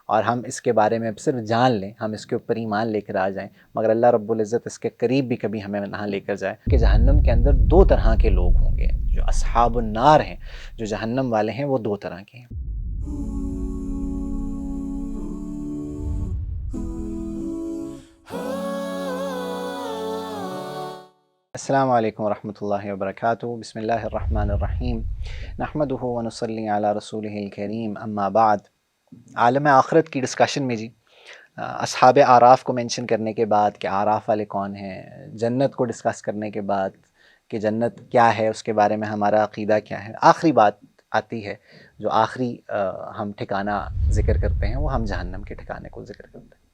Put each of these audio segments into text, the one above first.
اور ہم اس کے بارے میں صرف جان لیں، ہم اس کے اوپر ایمان لے کر آ جائیں، مگر اللہ رب العزت اس کے قریب بھی کبھی ہمیں نہ لے کر جائے کہ جہنم کے اندر دو طرح کے لوگ ہوں گے، جو اصحاب النار ہیں، جو جہنم والے ہیں، وہ دو طرح کے ہیں۔ السلام علیکم ورحمۃ اللہ وبرکاتہ۔ بسم اللہ الرحمن الرحیم، نحمدہ ونصلی علی رسولہ الکریم، اما بعد۔ عالم آخرت کی ڈسکشن میں جی اصحاب اعراف کو مینشن کرنے کے بعد کہ اعراف والے کون ہیں، جنت کو ڈسکس کرنے کے بعد کہ جنت کیا ہے، اس کے بارے میں ہمارا عقیدہ کیا ہے، آخری بات آتی ہے جو آخری ہم ٹھکانہ ذکر کرتے ہیں، وہ ہم جہنم کے ٹھکانے کو ذکر کرتے ہیں۔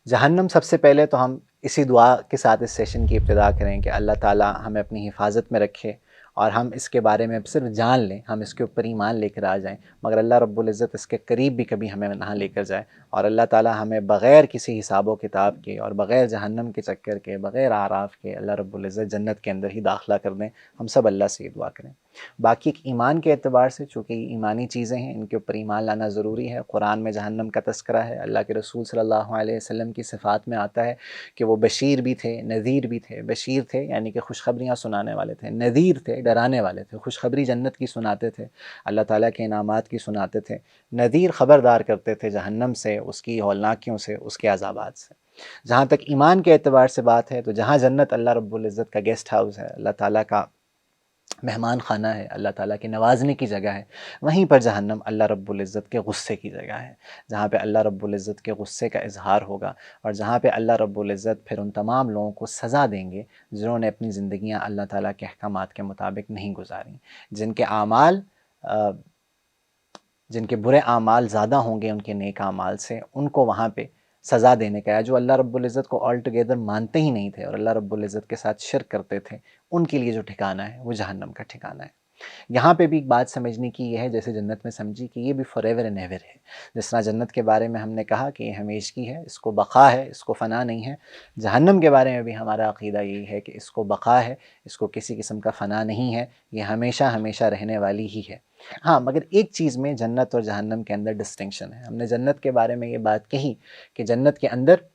جہنم، سب سے پہلے تو ہم اسی دعا کے ساتھ اس سیشن کی ابتدا کریں کہ اللہ تعالیٰ ہمیں اپنی حفاظت میں رکھے اور ہم اس کے بارے میں صرف جان لیں، ہم اس کے اوپر ایمان لے کر آ جائیں، مگر اللہ رب العزت اس کے قریب بھی کبھی ہمیں نہ لے کر جائے، اور اللہ تعالیٰ ہمیں بغیر کسی حساب و کتاب کے اور بغیر جہنم کے چکر کے، بغیر اعراف کے، اللہ رب العزت جنت کے اندر ہی داخلہ کر دیں۔ ہم سب اللہ سے یہ دعا کریں۔ باقی ایمان کے اعتبار سے، چونکہ ایمانی چیزیں ہیں، ان کے اوپر ایمان لانا ضروری ہے۔ قرآن میں جہنم کا تذکرہ ہے، اللہ کے رسول صلی اللہ علیہ وسلم کی صفات میں آتا ہے کہ وہ بشیر بھی تھے، نذیر بھی تھے۔ بشیر تھے یعنی کہ خوشخبریاں سنانے والے تھے، نذیر تھے ڈرانے والے تھے، خوشخبری جنت کی سناتے تھے، اللہ تعالیٰ کے انعامات کی سناتے تھے، نذیر خبردار کرتے تھے جہنم سے، اس کی ہولناکیوں سے، اس کے عذابات سے۔ جہاں تک ایمان کے اعتبار سے بات ہے تو جہاں جنت اللہ رب العزت کا گیسٹ ہاؤس ہے، اللہ تعالیٰ کا مہمان خانہ ہے، اللہ تعالیٰ کے نوازنے کی جگہ ہے، وہیں پر جہنم اللہ رب العزت کے غصے کی جگہ ہے، جہاں پہ اللہ رب العزت کے غصے کا اظہار ہوگا، اور جہاں پہ اللہ رب العزت پھر ان تمام لوگوں کو سزا دیں گے جنہوں نے اپنی زندگیاں اللہ تعالیٰ کے احکامات کے مطابق نہیں گزاریں، جن کے برے اعمال زیادہ ہوں گے ان کے نیک اعمال سے، ان کو وہاں پہ سزا دینے کا ہے۔ جو اللہ رب العزت کو آل ٹوگیدر مانتے ہی نہیں تھے اور اللہ رب العزت کے ساتھ شرک کرتے تھے، ان کے لیے جو ٹھکانہ ہے وہ جہنم کا ٹھکانہ ہے۔ یہاں پہ بھی ایک بات سمجھنے کی یہ ہے، جیسے جنت میں سمجھی کہ یہ بھی فار ایور اینڈ ایور ہے۔ جس طرح جنت کے بارے میں ہم نے کہا کہ یہ ہمیشگی ہے، اس کو بقا ہے، اس کو فنا نہیں ہے، جہنم کے بارے میں بھی ہمارا عقیدہ یہی ہے کہ اس کو بقا ہے، اس کو کسی قسم کا فنا نہیں ہے، یہ ہمیشہ ہمیشہ رہنے والی ہی ہے۔ ہاں، مگر ایک چیز میں جنت اور جہنم کے اندر ڈسٹنکشن ہے۔ ہم نے جنت کے بارے میں یہ بات کہی کہ جنت کے اندر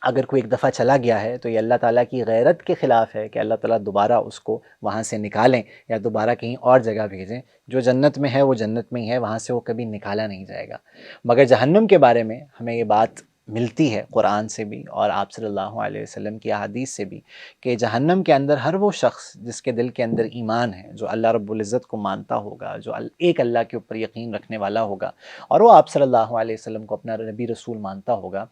اگر کوئی ایک دفعہ چلا گیا ہے تو یہ اللہ تعالیٰ کی غیرت کے خلاف ہے کہ اللہ تعالیٰ دوبارہ اس کو وہاں سے نکالیں یا دوبارہ کہیں اور جگہ بھیجیں۔ جو جنت میں ہے وہ جنت میں ہی ہے، وہاں سے وہ کبھی نکالا نہیں جائے گا۔ مگر جہنم کے بارے میں ہمیں یہ بات ملتی ہے قرآن سے بھی اور آپ صلی اللہ علیہ وسلم کی احادیث سے بھی کہ جہنم کے اندر ہر وہ شخص جس کے دل کے اندر ایمان ہے، جو اللہ رب العزت کو مانتا ہوگا، جو ایک اللہ کے اوپر یقین رکھنے والا ہوگا، اور وہ آپ صلی اللہ علیہ وسلم کو اپنا نبی رسول مانتا ہوگا،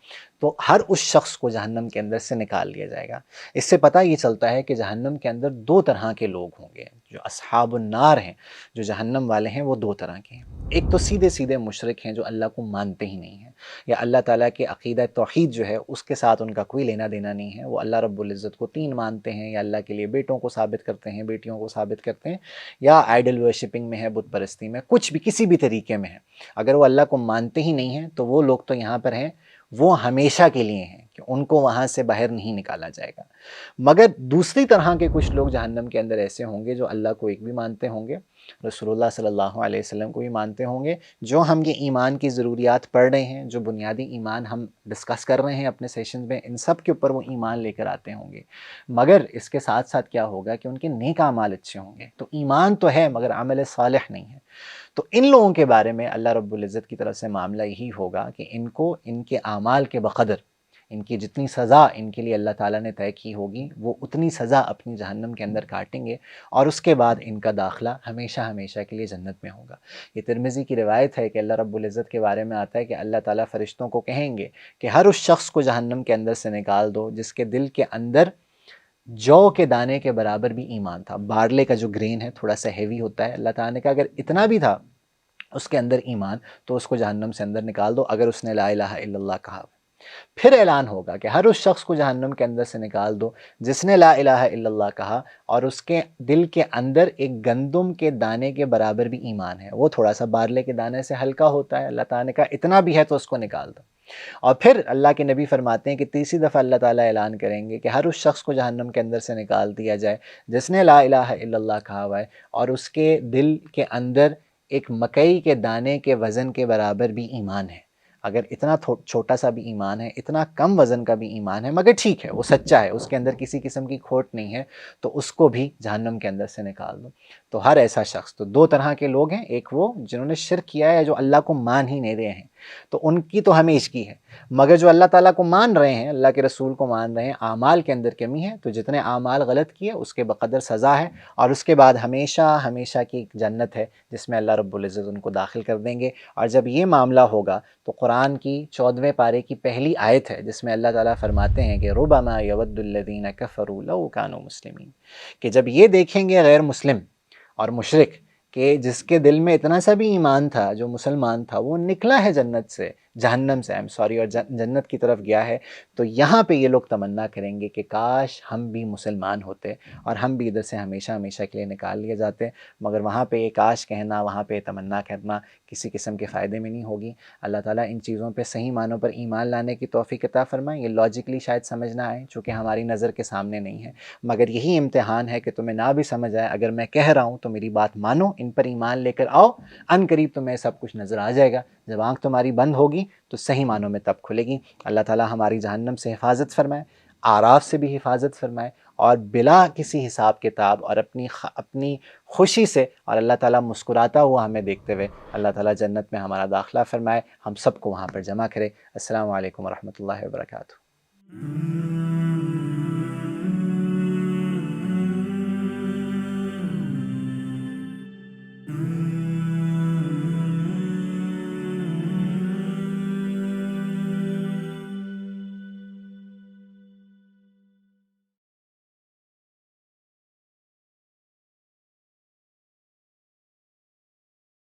تو ہر اس شخص کو جہنم کے اندر سے نکال لیا جائے گا۔ اس سے پتہ یہ چلتا ہے کہ جہنم کے اندر دو طرح کے لوگ ہوں گے، جو اصحاب النار ہیں، جو جہنم والے ہیں، وہ دو طرح کے ہیں۔ ایک تو سیدھے سیدھے مشرک ہیں جو اللہ کو مانتے ہی نہیں ہیں، یا اللہ تعالیٰ کے عقیدہ توحید جو ہے اس کے ساتھ ان کا کوئی لینا دینا نہیں ہے۔ وہ اللہ رب العزت کو تین مانتے ہیں، یا اللہ کے لیے بیٹوں کو ثابت کرتے ہیں، بیٹیوں کو ثابت کرتے ہیں، یا آئیڈل ورشپنگ میں ہے، بت پرستی میں، کچھ بھی کسی بھی طریقے میں ہے۔ اگر وہ اللہ کو مانتے ہی نہیں ہیں تو وہ لوگ تو یہاں پر ہیں، وہ ہمیشہ کے لیے ہیں کہ ان کو وہاں سے باہر نہیں نکالا جائے گا۔ مگر دوسری طرح کے کچھ لوگ جہنم کے اندر ایسے ہوں گے جو اللہ کو ایک بھی مانتے ہوں گے، رسول اللہ صلی اللہ علیہ وسلم کو بھی مانتے ہوں گے، جو ہم یہ ایمان کی ضروریات پڑھ رہے ہیں، جو بنیادی ایمان ہم ڈسکس کر رہے ہیں اپنے سیشن میں، ان سب کے اوپر وہ ایمان لے کر آتے ہوں گے۔ مگر اس کے ساتھ ساتھ کیا ہوگا کہ ان کے نیک اعمال اچھے ہوں گے۔ تو ایمان تو ہے مگر عمل صالح نہیں ہے۔ تو ان لوگوں کے بارے میں اللہ رب العزت کی طرف سے معاملہ یہی ہوگا کہ ان کو ان کے اعمال کے بقدر، ان کی جتنی سزا ان کے لیے اللہ تعالیٰ نے طے کی ہوگی، وہ اتنی سزا اپنی جہنم کے اندر کاٹیں گے، اور اس کے بعد ان کا داخلہ ہمیشہ ہمیشہ کے لیے جنت میں ہوگا۔ یہ ترمذی کی روایت ہے کہ اللہ رب العزت کے بارے میں آتا ہے کہ اللہ تعالیٰ فرشتوں کو کہیں گے کہ ہر اس شخص کو جہنم کے اندر سے نکال دو جس کے دل کے اندر جو کے دانے کے برابر بھی ایمان تھا۔ بارلے کا جو گرین ہے تھوڑا سا ہیوی ہوتا ہے، اللہ تعالیٰ نے کہا اگر اتنا بھی تھا اس کے اندر ایمان تو اس کو جہنم سے اندر نکال دو، اگر اس نے لا الہ الا اللہ کہا۔ پھر اعلان ہوگا کہ ہر اس شخص کو جہنم کے اندر سے نکال دو جس نے لا الہ الا اللہ کہا اور اس کے دل کے اندر ایک گندم کے دانے کے برابر بھی ایمان ہے۔ وہ تھوڑا سا بارلے کے دانے سے ہلکا ہوتا ہے، اللہ تعالیٰ نے کہا اتنا بھی ہے تو اس کو نکال دو۔ اور پھر اللہ کے نبی فرماتے ہیں کہ تیسری دفعہ اللہ تعالیٰ اعلان کریں گے کہ ہر اس شخص کو جہنم کے اندر سے نکال دیا جائے جس نے لا الہ الا اللہ کہا ہوا ہے اور اس کے دل کے اندر ایک مکئی کے دانے کے وزن کے برابر بھی ایمان ہے۔ اگر اتنا چھوٹا سا بھی ایمان ہے، اتنا کم وزن کا بھی ایمان ہے، مگر ٹھیک ہے وہ سچا ہے، اس کے اندر کسی قسم کی کھوٹ نہیں ہے، تو اس کو بھی جہنم کے اندر سے نکال دو۔ تو ہر ایسا شخص، تو دو طرح کے لوگ ہیں، ایک وہ جنہوں نے شرک کیا ہے، جو اللہ کو مان ہی نہیں رہے ہیں، تو ان کی تو ہمیں عشقی ہے، مگر جو اللہ تعالیٰ کو مان رہے ہیں، اللہ کے رسول کو مان رہے ہیں، اعمال کے اندر کمی ہے، تو جتنے اعمال غلط کیے اس کے بقدر سزا ہے، اور اس کے بعد ہمیشہ ہمیشہ کی جنت ہے جس میں اللہ رب العزت ان کو داخل کر دیں گے۔ اور جب یہ معاملہ ہوگا تو قرآن کی 14ویں پارے کی پہلی آیت ہے جس میں اللہ تعالیٰ فرماتے ہیں کہ ربما یود الذین کفروا لو کانوا مسلمین، کہ جب یہ دیکھیں گے غیر مسلم اور مشرک کہ جس کے دل میں اتنا سا بھی ایمان تھا، جو مسلمان تھا، وہ نکلا ہے جنت سے، جہنم سے اور جنت کی طرف گیا ہے، تو یہاں پہ یہ لوگ تمنا کریں گے کہ کاش ہم بھی مسلمان ہوتے اور ہم بھی ادھر سے ہمیشہ ہمیشہ کے لیے نکال لیے جاتے، مگر وہاں پہ یہ کاش کہنا، وہاں پہ تمنا کرنا کسی قسم کے فائدے میں نہیں ہوگی۔ اللہ تعالیٰ ان چیزوں پہ صحیح معنوں پر ایمان لانے کی توفیق عطا فرمائیں۔ یہ لاجکلی شاید سمجھ نہ آئے چونکہ ہماری نظر کے سامنے نہیں ہے، مگر یہی امتحان ہے کہ تمہیں نہ بھی سمجھ آئے، اگر میں کہہ رہا ہوں تو میری بات مانو، ان پر ایمان لے کر آؤ، ان قریب تمہیں سب کچھ نظر آ جائے گا۔ جب آنکھ تمہاری بند ہوگی تو صحیح معنوں میں تب کھلے گی۔ اللہ تعالیٰ ہماری جہنم سے حفاظت فرمائے، آراف سے بھی حفاظت فرمائے، اور بلا کسی حساب کتاب اور اپنی خوشی سے، اور اللہ تعالیٰ مسکراتا ہوا ہمیں دیکھتے ہوئے اللہ تعالیٰ جنت میں ہمارا داخلہ فرمائے، ہم سب کو وہاں پر جمع کرے۔ السلام علیکم ورحمۃ اللہ وبرکاتہ۔